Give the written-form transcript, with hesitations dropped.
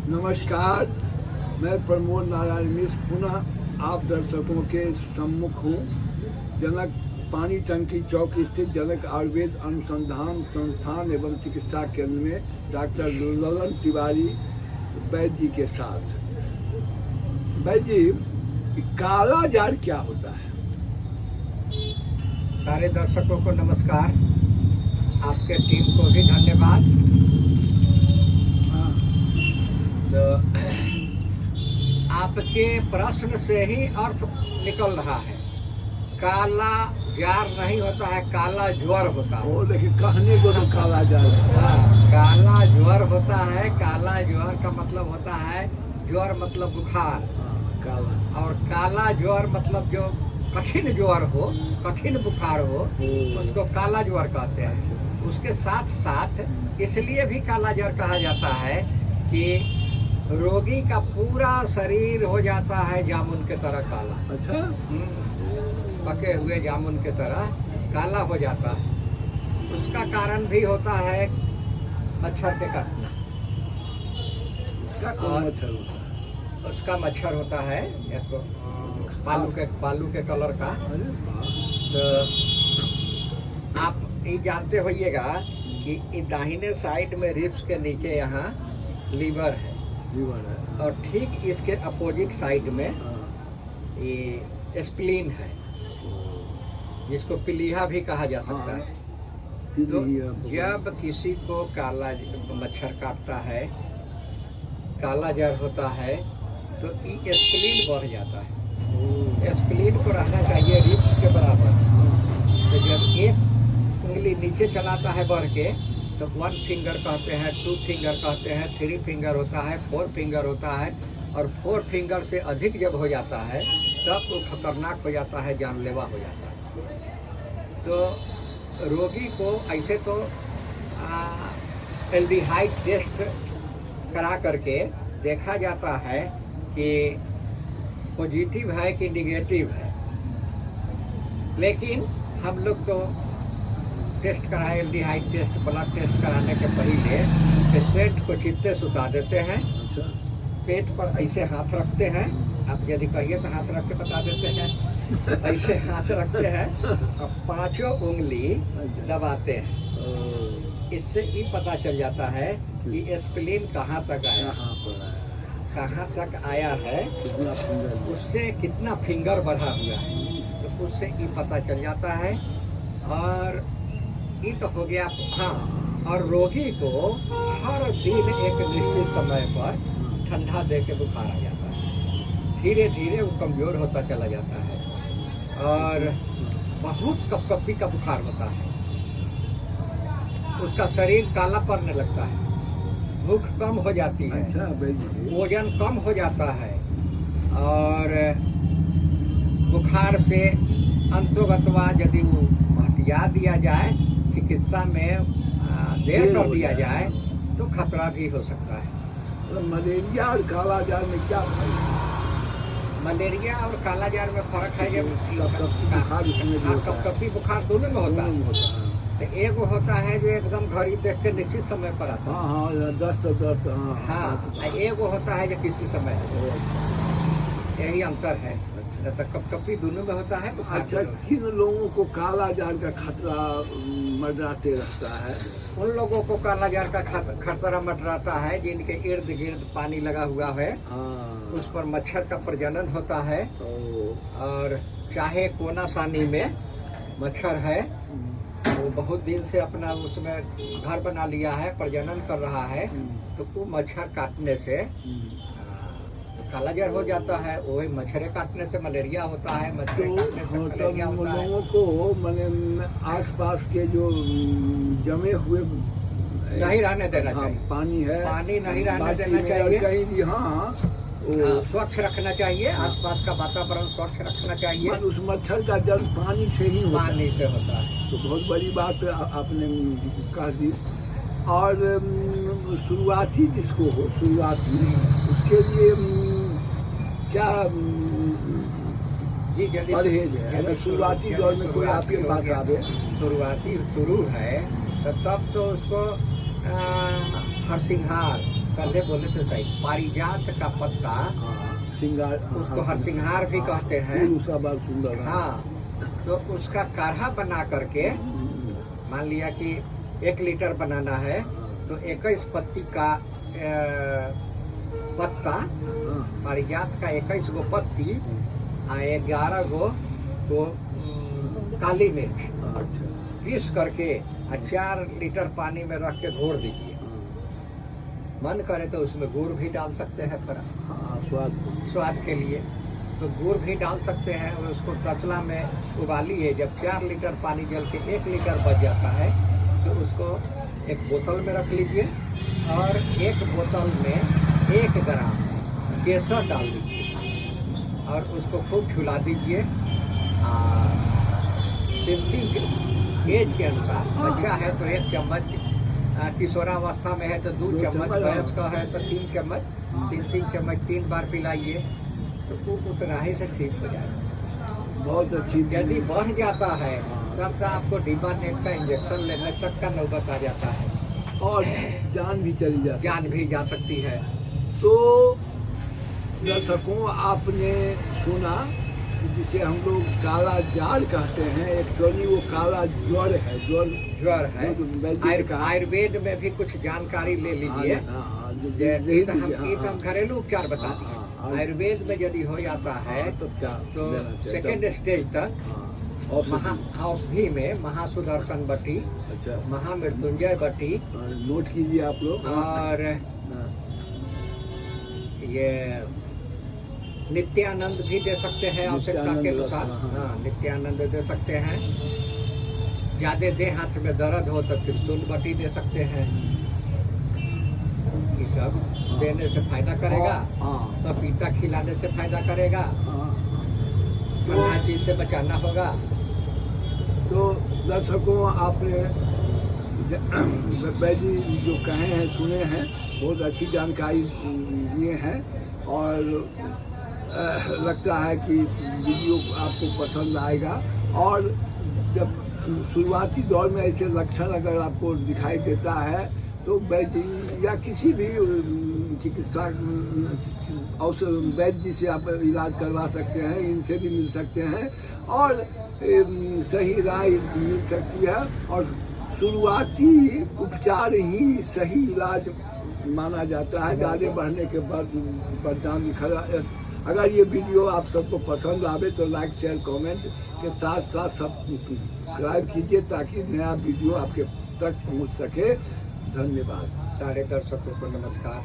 नमस्कार, मैं प्रमोद नारायण मिश्र पुनः आप दर्शकों के सम्मुख हूँ। जनक पानी टंकी चौक स्थित जनक आयुर्वेद अनुसंधान संस्थान एवं चिकित्सा केंद्र में डॉक्टर ललन तिवारी वैद्य जी के साथ। वैद्य जी, काला जार क्या होता है? सारे दर्शकों को नमस्कार, आपके टीम को भी धन्यवाद। तो आपके प्रश्न से ही अर्थ निकल रहा है। काला जार नहीं होता है, काला ज्वर होता है। वो देखिए, कहने को तो काला जार है। काला ज्वर होता है। काला ज्वर का मतलब होता है, ज्वर मतलब बुखार, काला। और काला ज्वर मतलब जो कठिन ज्वर हो, कठिन बुखार हो, उसको काला ज्वर कहते हैं। उसके साथ साथ इसलिए भी काला ज्वर कहा जाता है कि रोगी का पूरा शरीर हो जाता है जामुन के तरह काला। अच्छा। पके हुए जामुन के तरह काला हो जाता है। उसका कारण भी होता है मच्छर के काटना। क्या कौन मच्छर होता है? उसका मच्छर होता है एक बालू के कलर का। तो आप ये जानते होइएगा कि दाहिने साइड में रिब्स के नीचे यहाँ लीवर है, और ठीक इसके अपोजिट साइड में ये स्प्लीन है, जिसको पिलीहा भी कहा जा सकता है। तो जब किसी को काला मच्छर काटता है, काला जर होता है, तो ये स्प्लीन बढ़ जाता है। स्प्लीन को रहना चाहिए रिब्स के बराबर। तो जब एक उंगली नीचे चलाता है बढ़ के, तो 1 फिंगर कहते हैं, 2 फिंगर कहते हैं, 3 फिंगर होता है, 4 फिंगर होता है, और 4 फिंगर से अधिक जब हो जाता है तब वो खतरनाक हो जाता है, जानलेवा हो जाता है। तो रोगी को ऐसे तो एल्डिहाइड टेस्ट करा करके देखा जाता है कि पॉजिटिव है कि निगेटिव है, लेकिन हम लोग तो टेस्ट कराए, एल्डिहाइड टेस्ट, ब्लड टेस्ट कराने के पहले पेशेंट को चित्ते सुता देते हैं। पेट पर ऐसे हाथ रखते हैं, आप यदि कहिए तो हाथ रख के बता देते हैं। ऐसे हाथ रखते हैं और 5 उंगली दबाते हैं। इससे ये पता चल जाता है कि स्प्लीन कहाँ तक आया है, उससे कितना फिंगर बढ़ा हुआ है, तो उससे ये पता चल जाता है। और ये तो हो गया। हाँ, और रोगी को हर दिन एक निश्चित समय पर ठंडा दे के बुखार आ जाता है। धीरे धीरे वो कमज़ोर होता चला जाता है और बहुत कपकपी का बुखार होता है। उसका शरीर काला पड़ने लगता है, भूख कम हो जाती है, वजन कम हो जाता है, और बुखार से अंतोगतवा यदि वो हटिया दिया जाए, चिकित्सा में देर कर दिया जाए, तो खतरा भी हो सकता है। तो मलेरिया और काला जार में क्या फर्क है? मलेरिया और काला जार में फर्क है, जब कपकपी बुखार दोनों में होता है। तो एक होता है जो एकदम घड़ी देख के निश्चित समय पर आता है। हाँ, दस्त। हाँ, एक होता है जो किसी समय, यही अंतर है। तो कपकपी दोनों में होता है। अच्छा, किन लोगों को काला जार का खतरा मंडराते रहता है? उन लोगों को काला जार का खतरा मंडराता है जिनके इर्द गिर्द पानी लगा हुआ है। उस पर मच्छर का प्रजनन होता है, और चाहे कोना सानी में मच्छर है, वो बहुत दिन से अपना उसमें घर बना लिया है, प्रजनन कर रहा है, तो वो मच्छर काटने से काला जार हो जाता है। वही मच्छर काटने से मलेरिया होता है, मच्छर काटने से मलेरिया होता है। लोगों को मैंने आसपास के जो जमे हुए नहीं रहने देना चाहिए। पानी नहीं रहने देना चाहिए कहीं भी। हाँ, स्वच्छ रखना चाहिए, आसपास का वातावरण स्वच्छ रखना चाहिए। उस मच्छर का जन्म पानी से ही होता है। तो बहुत बड़ी बात आपने कह दी। और शुरुआती जिसको हो, उसके लिए क्या परहेज है? अगर शुरुआती दौर में कोई आपके पास आवे, शुरू है, तो तब तो उसको हरसिंहार, कंधे बोले तो सही। पारिजात का पत्ता, सिंगार, उसको हरसिंहार भी कहते हैं। फूल उसका बहुत सुंदर है। हाँ, तो उसका काढ़ा बना करके, मान लिया कि 1 लीटर बनाना है तो 21 पत्ती का पत्ता, पारिजात का 21 गो पत्ती आ 11 गो तो काली मिर्च अच्छा, पीस करके 4 लीटर पानी में रख के घोर दीजिए। मन करे तो उसमें गुड़ भी डाल सकते हैं थोड़ा स्वाद के लिए, तो गुड़ भी डाल सकते हैं। और उसको तसला में उबालिए। जब 4 लीटर पानी जल के 1 लीटर बच जाता है तो उसको एक बोतल में रख लीजिए और एक बोतल में 1 ग्राम केसर डाल दीजिए और उसको खूब खिला दीजिए। सिंपली एज के अनुसार, बच्चा है तो 1 चम्मच, किशोरावस्था में है तो 2 चम्मच, वयस्क है तो 3 चम्मच, 3 चम्मच 3 बार पिलाइए तो वो उतना ही से ठीक हो जाएगा। बहुत अच्छी। यदि बढ़ जाता है तब तो आपको डिब्बा नेट का इंजेक्शन लेने तक का नौबत आ जाता है और जान भी चली जाती है। जान भी जा सकती है। तो दर्शकों, आपने सुना जिसे हम लोग काला जार कहते हैं, एक्चुअली वो काला ज्वर है। ज्वर है। आयुर्वेद में भी कुछ जानकारी ले लीजिए। हम घरेलू उपचार बता दिए। आयुर्वेद में यदि हो जाता है तो सेकेंड स्टेज तक औषधि में महासुदर्शन बटी, अच्छा, महामृत्युंजय बटी, नोट कीजिए आप लोग। और ये नित्यानंद भी दे सकते हैं आवश्यकता के अनुसार। हाँ, नित्यानंद दे सकते हैं। ज्यादा देह हाथ में दर्द हो तो त्रिशूल बटी दे सकते हैं। ये सब देने से फायदा करेगा। पपीता खिलाने से फायदा करेगा। ठंडा चीज से बचाना होगा। तो दर्शकों, आपने वैद्य जी जो कहे हैं, सुने हैं, बहुत अच्छी जानकारी दिए हैं और लगता है कि इस वीडियो आपको पसंद आएगा। और जब शुरुआती दौर में ऐसे लक्षण अगर आपको दिखाई देता है तो वैद्य या किसी भी चिकित्सा वैद्य जी से आप इलाज करवा सकते हैं, इनसे भी मिल सकते हैं और सही राय मिल सकती है। और शुरुआती उपचार ही सही इलाज माना जाता है। ज़्यादा बढ़ने के बाद परिणाम दिखा। अगर ये वीडियो आप सबको पसंद आवे तो लाइक, शेयर, कमेंट के साथ साथ सब्सक्राइब कीजिए ताकि नया वीडियो आपके तक पहुंच सके। धन्यवाद। सारे दर्शकों को नमस्कार।